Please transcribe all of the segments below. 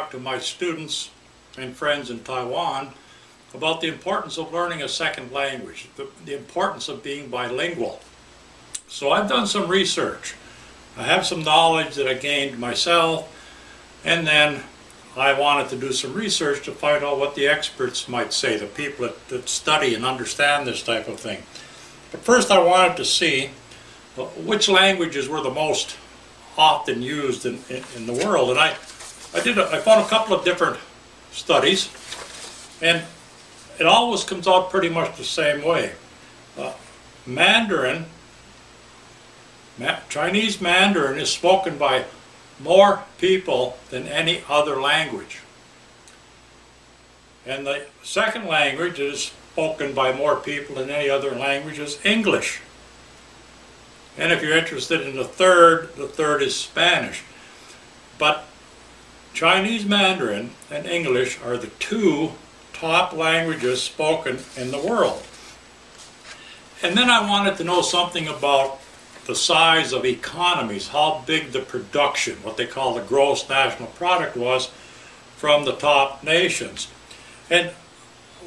talk to my students and friends in Taiwan about the importance of learning a second language, the importance of being bilingual. So I've done some research. I have some knowledge that I gained myself, and then I wanted to do some research to find out what the experts might say, the people that study and understand this type of thing. But first I wanted to see which languages were the most often used in the world. And I found a couple of different studies, and it always comes out pretty much the same way. Chinese Mandarin is spoken by more people than any other language. And the second language that is spoken by more people than any other language is English. And if you're interested in the third is Spanish. But Chinese Mandarin and English are the two top languages spoken in the world. And then I wanted to know something about the size of economies, how big the production, what they call the gross national product, was from the top nations. And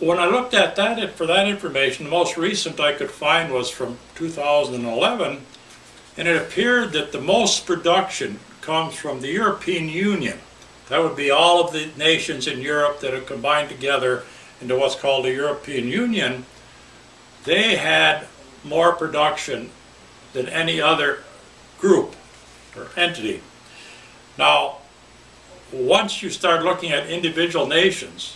when I looked at that for that information, the most recent I could find was from 2011, and it appeared that the most production comes from the European Union. That would be all of the nations in Europe that are combined together into what's called the European Union. They had more production than any other group or entity. Now, once you start looking at individual nations,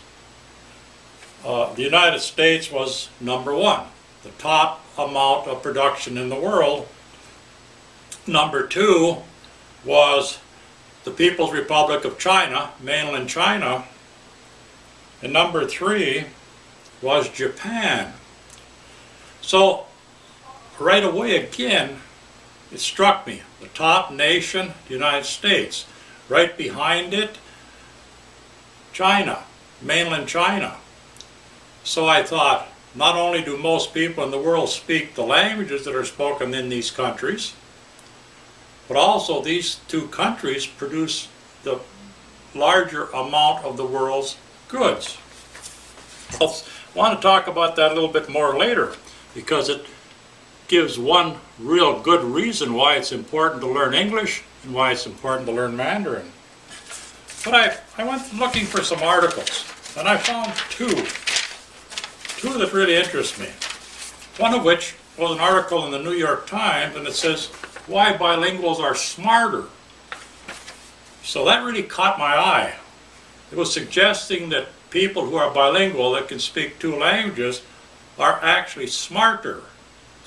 the United States was number one, the top amount of production in the world. Number two was the People's Republic of China, mainland China, and number three was Japan. So right away again, it struck me, the top nation, the United States. Right behind it, China, mainland China. So I thought, not only do most people in the world speak the languages that are spoken in these countries, but also these two countries produce the larger amount of the world's goods. I want to talk about that a little bit more later, because it gives one real good reason why it's important to learn English and why it's important to learn Mandarin. But I went looking for some articles, and I found two that really interest me. One of which was an article in the New York Times, and it says, why bilinguals are smarter. So that really caught my eye. It was suggesting that people who are bilingual, that can speak two languages, are actually smarter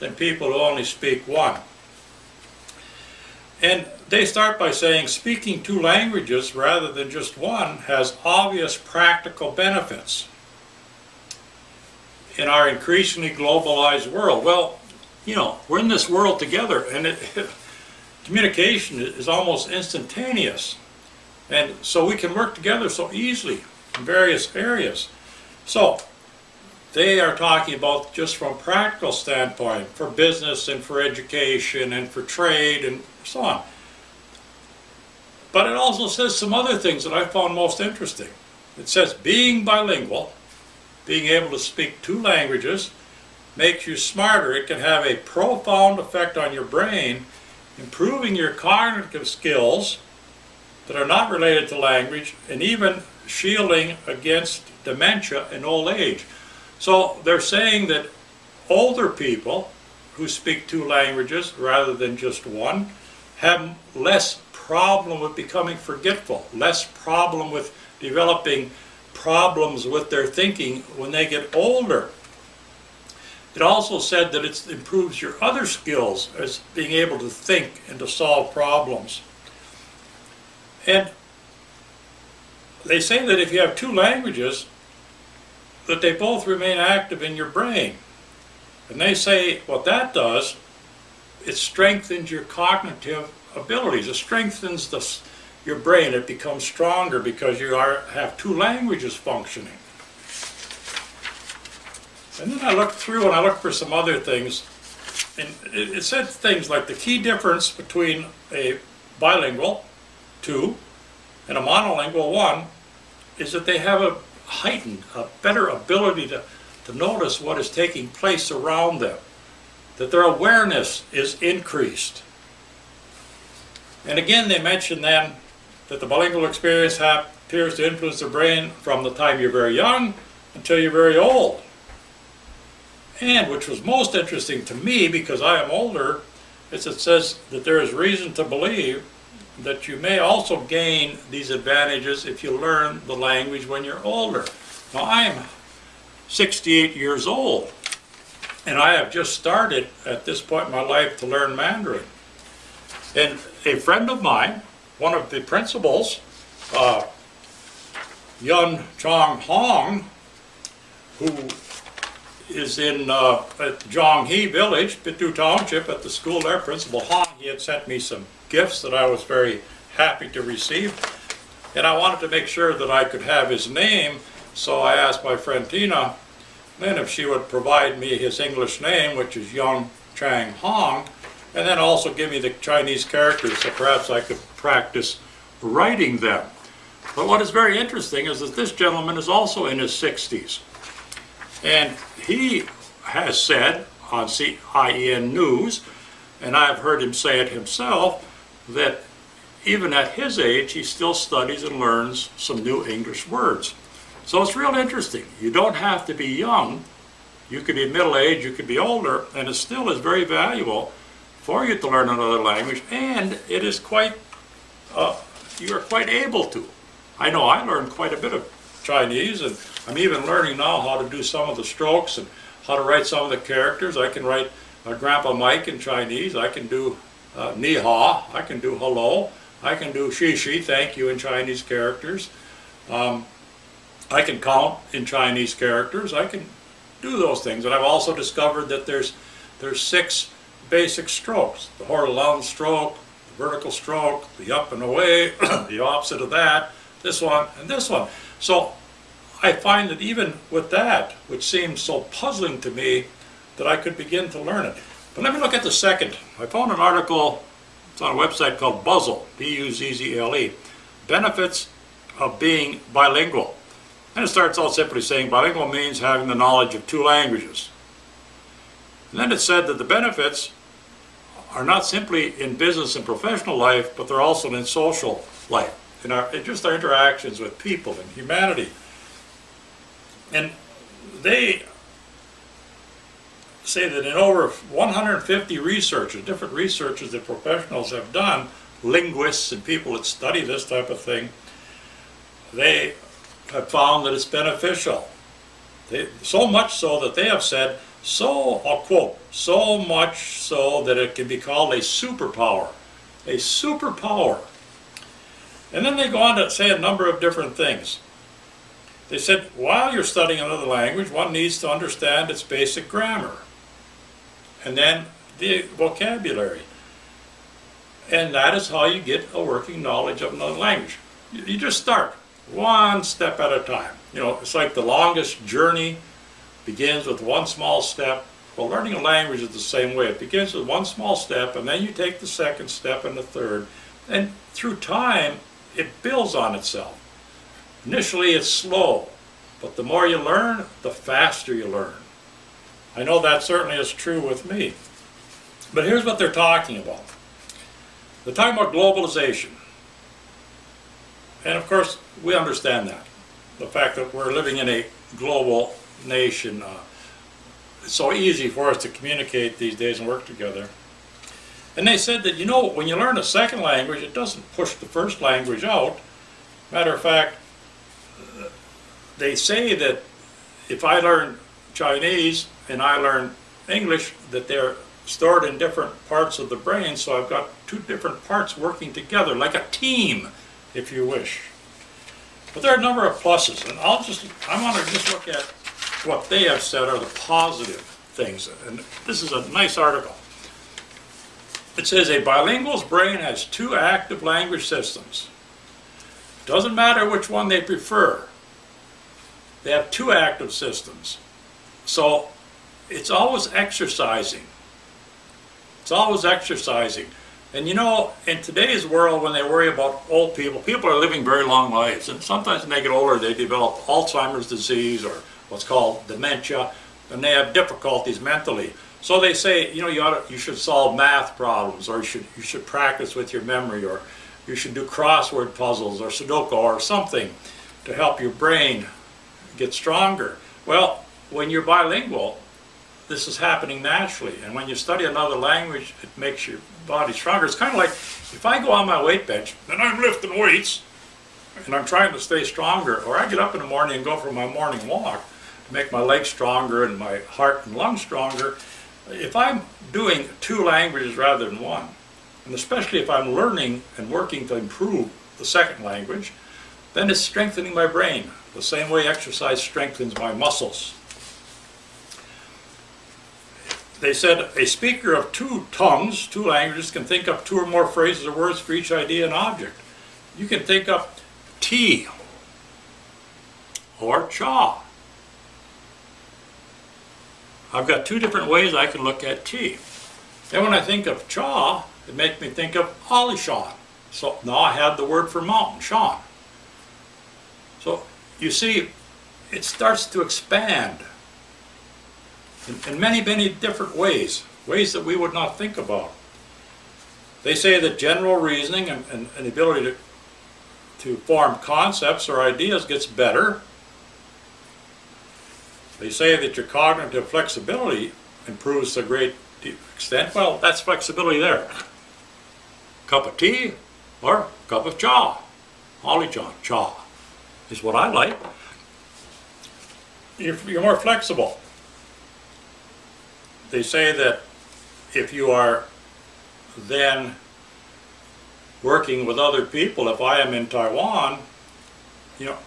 than people who only speak one. And they start by saying speaking two languages rather than just one has obvious practical benefits in our increasingly globalized world. Well, you know, we're in this world together, and communication is almost instantaneous. And so we can work together so easily in various areas. So they are talking about, just from a practical standpoint, for business and for education and for trade and so on. But it also says some other things that I found most interesting. It says being bilingual, being able to speak two languages, makes you smarter. It can have a profound effect on your brain, improving your cognitive skills that are not related to language, and even shielding against dementia and old age. So they're saying that older people who speak two languages rather than just one have less problem with becoming forgetful, less problem with developing problems with their thinking when they get older. It also said that it improves your other skills as being able to think and to solve problems. And they say that if you have two languages, that they both remain active in your brain. And they say what that does, it strengthens your cognitive abilities. It strengthens your brain. It becomes stronger because you have two languages functioning. And then I looked through and I looked for some other things, and it said things like the key difference between a bilingual, 2, and a monolingual, 1, is that they have a heightened, a better ability to notice what is taking place around them, that their awareness is increased. And again, they mention then that the bilingual experience appears to influence the brain from the time you're very young until you're very old. And which was most interesting to me, because I am older, is it says that there is reason to believe that you may also gain these advantages if you learn the language when you're older. Now, I am 68 years old, and I have just started at this point in my life to learn Mandarin. And a friend of mine, one of the principals, Yun Chong Hong, who is in at Zhonghe Village, Pitu Township, at the school there, Principal Hong, he had sent me some gifts that I was very happy to receive. And I wanted to make sure that I could have his name, so I asked my friend Tina then if she would provide me his English name, which is Yun Chang Hong, and then also give me the Chinese characters so perhaps I could practice writing them. But what is very interesting is that this gentleman is also in his 60s. And he has said on CIEN News, and I've heard him say it himself, that even at his age he still studies and learns some new English words. So it's real interesting. You don't have to be young. You could be middle-aged, you could be older, and it still is very valuable for you to learn another language, and it is quite, you are quite able to. I know I learned quite a bit of Chinese, and I'm even learning now how to do some of the strokes and how to write some of the characters. I can write Grandpa Mike in Chinese. I can do ni hao. I can do hello. I can do shi shi, thank you, in Chinese characters. I can count in Chinese characters. I can do those things. And I've also discovered that there's 6 basic strokes: the horizontal stroke, the vertical stroke, the up and away, the opposite of that, this one, and this one. So I find that even with that, which seems so puzzling to me, that I could begin to learn it. But let me look at the second. I found an article, it's on a website called Buzzle, B-U-Z-Z-L-E, Benefits of Being Bilingual. And it starts out simply saying bilingual means having the knowledge of 2 languages. And then it said that the benefits are not simply in business and professional life, but they're also in social life, in just our interactions with people and humanity. And they say that in over 150 researches, different researches that professionals have done, linguists and people that study this type of thing, they have found that it's beneficial. So much so that they have said, I'll quote, so much so that it can be called a superpower. A superpower. And then they go on to say a number of different things. They said, while you're studying another language, one needs to understand its basic grammar, and then the vocabulary. And that is how you get a working knowledge of another language. You just start, one step at a time. You know, it's like the longest journey begins with one small step. Well, learning a language is the same way. It begins with one small step, and then you take the second step and the third. And through time, it builds on itself. Initially, it's slow, but the more you learn, the faster you learn. I know that certainly is true with me. But here's what they're talking about. They're talking about globalization. And of course, we understand that. The fact that we're living in a global nation. It's so easy for us to communicate these days and work together. And they said that, you know, when you learn a second language, it doesn't push the first language out. Matter of fact, they say that if I learn Chinese and I learn English, that they're stored in different parts of the brain, so I've got 2 different parts working together, like a team, if you wish. But there are a number of pluses, and I want to just look at what they have said are the positive things. And this is a nice article. It says, a bilingual's brain has 2 active language systems. Doesn't matter which one they prefer. They have 2 active systems. So it's always exercising. It's always exercising. And you know, in today's world, when they worry about old people, people are living very long lives. And sometimes when they get older, they develop Alzheimer's disease or what's called dementia, and they have difficulties mentally. So they say, you know, you should solve math problems, or you should practice with your memory, or you should do crossword puzzles or Sudoku or something to help your brain get stronger. Well, when you're bilingual, this is happening naturally. And when you study another language, it makes your body stronger. It's kind of like if I go on my weight bench and I'm lifting weights and I'm trying to stay stronger, or I get up in the morning and go for my morning walk to make my legs stronger and my heart and lungs stronger. If I'm doing 2 languages rather than 1, and especially if I'm learning and working to improve the second language, then it's strengthening my brain, the same way exercise strengthens my muscles. They said a speaker of 2 tongues, 2 languages, can think up 2 or more phrases or words for each idea and object. You can think up tea or cha. I've got 2 different ways I can look at tea. Then when I think of cha, it makes me think of Alishan. So now I have the word for mountain, Shan. So you see, it starts to expand in many, many different ways that we would not think about. They say that general reasoning and the ability to form concepts or ideas gets better. They say that your cognitive flexibility improves to a great extent. Well, that's flexibility there. Cup of tea or cup of cha. Alishan, cha is what I like. You're more flexible. They say that if you are then working with other people, if I am in Taiwan, you know,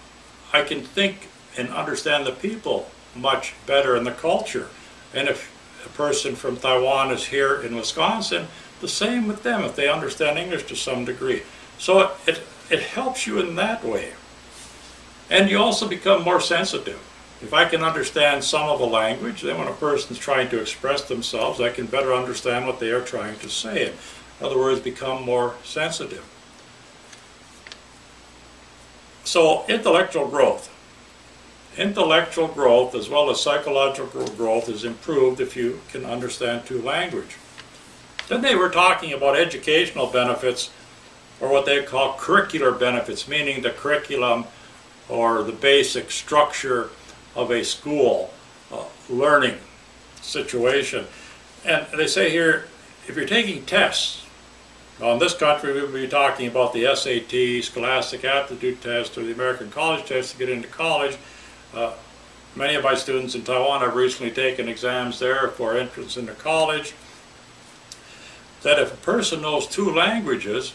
I can think and understand the people much better in the culture. And if a person from Taiwan is here in Wisconsin, the same with them if they understand English to some degree. So it helps you in that way. And you also become more sensitive. If I can understand some of a language, then when a person's trying to express themselves, I can better understand what they are trying to say. In other words, become more sensitive. So intellectual growth. Intellectual growth as well as psychological growth is improved if you can understand 2 languages. Then they were talking about educational benefits, or what they call curricular benefits, meaning the curriculum or the basic structure of a school learning situation. And they say here, if you're taking tests, now in this country we would be talking about the SAT, Scholastic Aptitude Test, or the American College Test to get into college. Many of my students in Taiwan have recently taken exams there for entrance into college. That if a person knows 2 languages,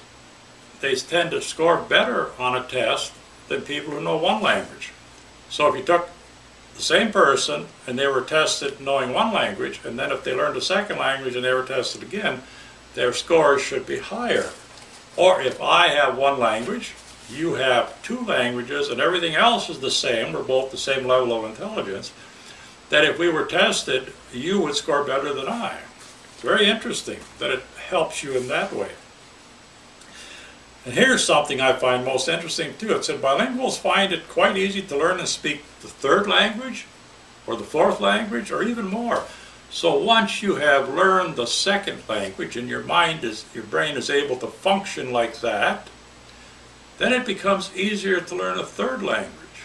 they tend to score better on a test than people who know 1 language. So if you took the same person and they were tested knowing 1 language, and then if they learned a second language and they were tested again, their scores should be higher. Or if I have 1 language, you have 2 languages, and everything else is the same, we're both the same level of intelligence, that if we were tested, you would score better than I. It's very interesting that it helps you in that way. And here's something I find most interesting too. It said bilinguals find it quite easy to learn and speak the 3rd language, or the 4th language, or even more. So once you have learned the 2nd language and your brain is able to function like that, then it becomes easier to learn a 3rd language.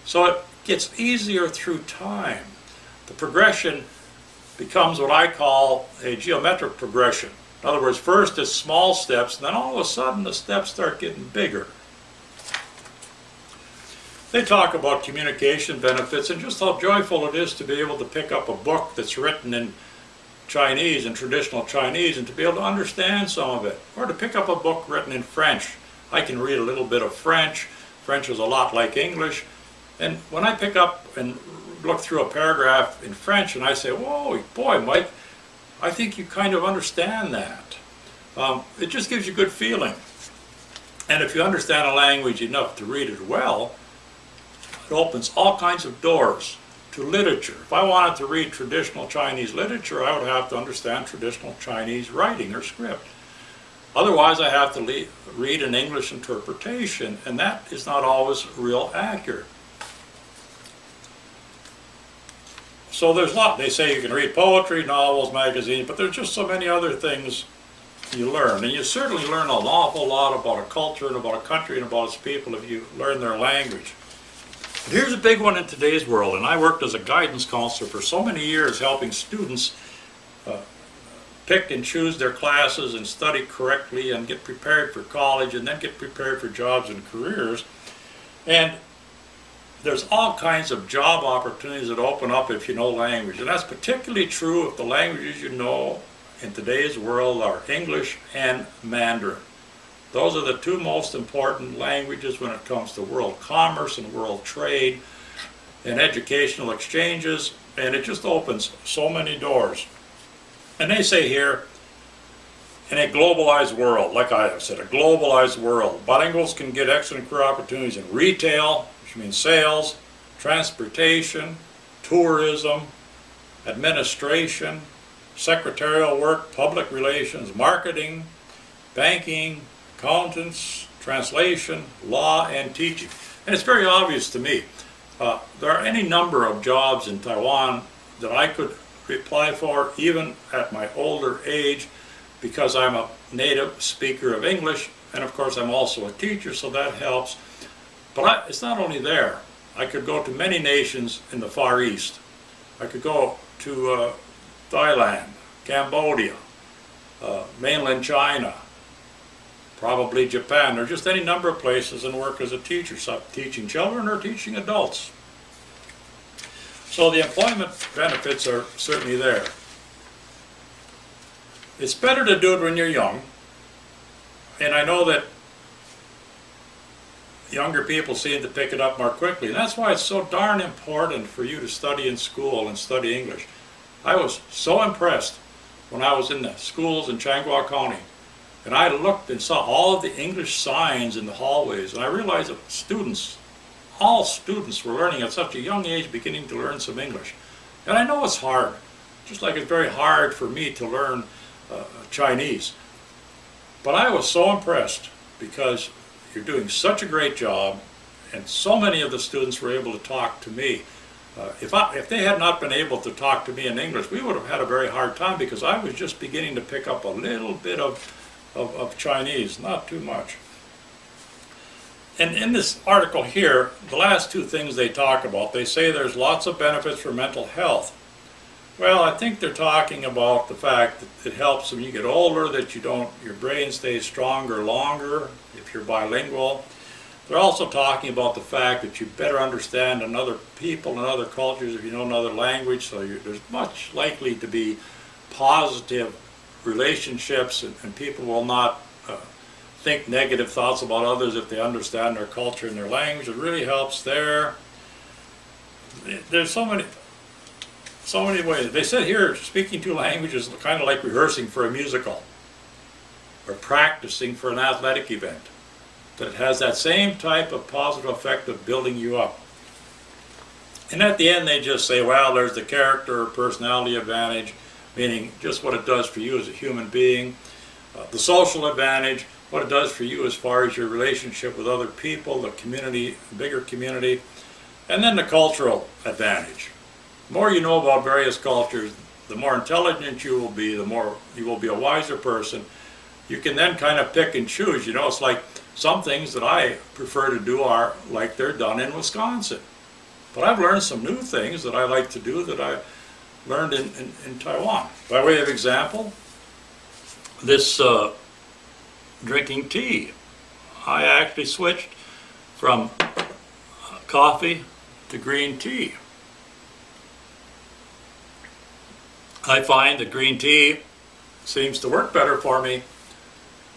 So it gets easier through time. The progression becomes what I call a geometric progression. In other words, first it's small steps, and then all of a sudden the steps start getting bigger. They talk about communication benefits and just how joyful it is to be able to pick up a book that's written in Chinese, in traditional Chinese, and to be able to understand some of it. Or to pick up a book written in French. I can read a little bit of French. French is a lot like English. And when I pick up and look through a paragraph in French and I say, whoa, boy, Mike, I think you kind of understand that. It just gives you a good feeling. And if you understand a language enough to read it well, it opens all kinds of doors to literature. If I wanted to read traditional Chinese literature, I would have to understand traditional Chinese writing or script. Otherwise, I have to read an English interpretation, and that is not always real accurate. So there's a lot. They say you can read poetry, novels, magazines, but there's just so many other things you learn. And you certainly learn an awful lot about a culture and about a country and about its people if you learn their language. But here's a big one in today's world, and I worked as a guidance counselor for so many years helping students pick and choose their classes and study correctly and get prepared for college and then get prepared for jobs and careers. And there's all kinds of job opportunities that open up if you know language. And that's particularly true if the languages you know in today's world are English and Mandarin. Those are the two most important languages when it comes to world commerce and world trade and educational exchanges, and it just opens so many doors. And they say here, in a globalized world, like I have said, a globalized world, bilinguals can get excellent career opportunities in retail, which means sales, transportation, tourism, administration, secretarial work, public relations, marketing, banking, accountants, translation, law, and teaching. And it's very obvious to me. There are any number of jobs in Taiwan that I could apply for even at my older age because I'm a native speaker of English, and of course I'm also a teacher, so that helps. But it's not only there. I could go to many nations in the Far East. I could go to Thailand, Cambodia, mainland China, probably Japan, or just any number of places and work as a teacher, so teaching children or teaching adults. So the employment benefits are certainly there. It's better to do it when you're young, and I know that younger people seem to pick it up more quickly, and that's why it's so darn important for you to study in school and study English. I was so impressed when I was in the schools in Changhua County, and I looked and saw all of the English signs in the hallways, and I realized that students, all students were learning at such a young age, beginning to learn some English. And I know it's hard, just like it's very hard for me to learn Chinese. But I was so impressed because you're doing such a great job, and so many of the students were able to talk to me. If they had not been able to talk to me in English, we would have had a very hard time because I was just beginning to pick up a little bit of Chinese, not too much. And in this article here, the last two things they talk about, they say there's lots of benefits for mental health. Well, I think they're talking about the fact that it helps when you get older, that your brain stays stronger longer if you're bilingual. They're also talking about the fact that you better understand another people and other cultures if you know another language, so there's much likely to be positive relationships, and people will not think negative thoughts about others if they understand their culture and their language. It really helps there. There's so many ways. They said here, speaking two languages is kind of like rehearsing for a musical or practicing for an athletic event. That it has that same type of positive effect of building you up. And at the end they just say, well, there's the character or personality advantage, meaning just what it does for you as a human being. The social advantage, what it does for you as far as your relationship with other people, the community, bigger community. And then the cultural advantage. The more you know about various cultures, the more intelligent you will be, the more you will be a wiser person. You can then kind of pick and choose. You know, it's like some things that I prefer to do are like they're done in Wisconsin. But I've learned some new things that I like to do that I learned in Taiwan. By way of example, this drinking tea. I actually switched from coffee to green tea. I find that green tea seems to work better for me,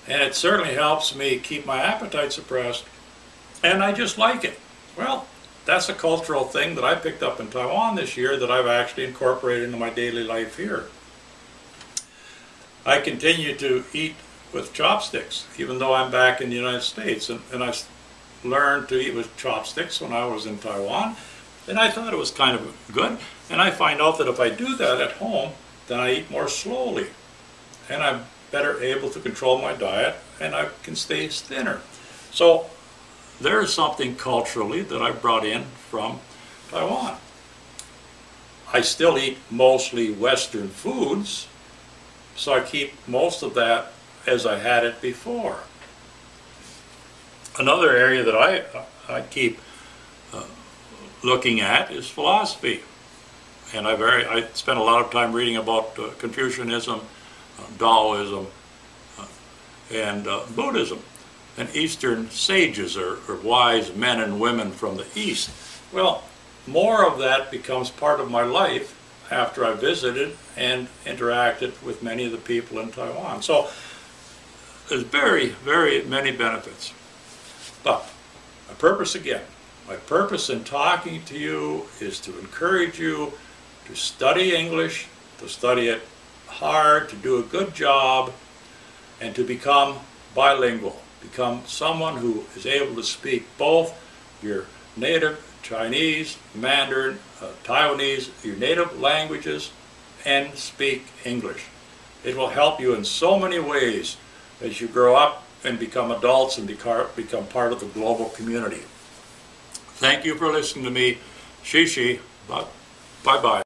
and it certainly helps me keep my appetite suppressed, and I just like it. Well, that's a cultural thing that I picked up in Taiwan this year that I've actually incorporated into my daily life here. I continue to eat with chopsticks, even though I'm back in the United States, and I learned to eat with chopsticks when I was in Taiwan, and I thought it was kind of good, and I find out that if I do that at home, then I eat more slowly. And I'm better able to control my diet, and I can stay thinner. So there's something culturally that I brought in from Taiwan. I still eat mostly Western foods, so I keep most of that as I had it before. Another area that I keep looking at is philosophy. And I spent a lot of time reading about Confucianism, Taoism, and Buddhism. And Eastern sages are wise men and women from the East. Well, more of that becomes part of my life after I visited and interacted with many of the people in Taiwan. So there's very, very many benefits. But my purpose again, my purpose in talking to you is to encourage you to study English, to study it hard, to do a good job, and to become bilingual. Become someone who is able to speak both your native Chinese, Mandarin, Taiwanese, your native languages, and speak English. It will help you in so many ways as you grow up and become adults and become part of the global community. Thank you for listening to me. Bye-bye.